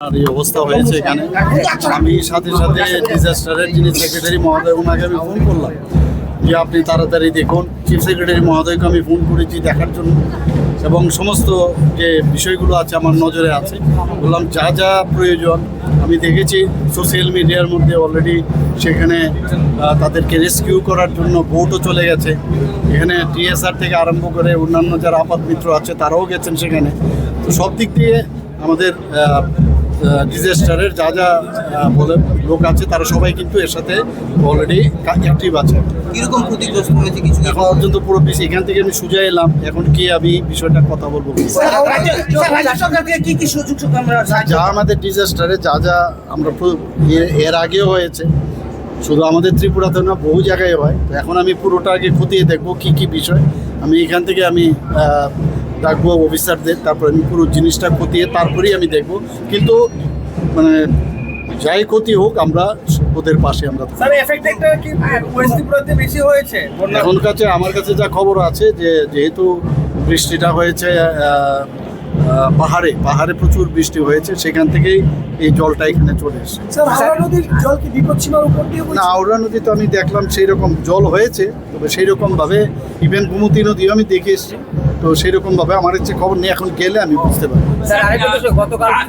আর এই অবস্থা হয়েছে এখানে। আমি সাথে সাথে ডিজাস্টারের যিনি সেক্রেটারি মহোদয় ওনাকে আমি ফোন করলাম যে আপনি তাড়াতাড়ি দেখুন। চিফ সেক্রেটারি মহোদয়কে আমি ফোন করেছি দেখার জন্য, এবং সমস্ত যে বিষয়গুলো আছে আমার নজরে আছে। বললাম যা যা প্রয়োজন আমি দেখেছি সোশ্যাল মিডিয়ার মধ্যে অলরেডি সেখানে তাদেরকে রেস্কিউ করার জন্য বোটও চলে গেছে। এখানে টিএসআর থেকে আরম্ভ করে অন্যান্য যারা আপাত মিত্র আছে তারাও গেছেন সেখানে। তো সব দিক দিয়ে আমাদের ডিজাস্টারের যা যা বলে লোক আছে তারা সবাই কিন্তু এর সাথে অলরেডি অ্যাক্টিভ আছে। কিরকম ক্ষতিগ্রস্ত হয়েছে কিছু এখন পর্যন্ত পুরো বেশি এখান থেকে আমি সুজা এলাম, এখন কি আমি বিষয়টা কথা বলবো। যা আমাদের ডিজাস্টারে যা যা আমরা এর আগেও হয়েছে, শুধু আমাদের ত্রিপুরাতে না বহু জায়গায় হয়। তো এখন আমি পুরোটা আগে খতিয়ে দেখবো কি কি বিষয়। আমি এখান থেকে আমি ডাকবো অফিসারদের, তারপর আমি পুরো জিনিসটা খতিয়ে তারপরেই আমি দেখব। কিন্তু মানে যাই ক্ষতি হোক আমরা ওদের পাশে আমরা এখন কাছে আমার কাছে যা খবর আছে যে যেহেতু বৃষ্টিটা হয়েছে পাহাড়ে প্রচুর বৃষ্টি হয়েছে, সেখান থেকেই এই জলটা এখানে চলে এসেছে। না, আওড়া নদী তো আমি দেখলাম সেই রকম জল হয়েছে, তবে সেই রকমভাবে ইভেন গোমতী নদীও আমি দেখে এসেছি। তো সেই রকমভাবে আমার হচ্ছে খবর নেই, এখন গেলে আমি বুঝতে পারি।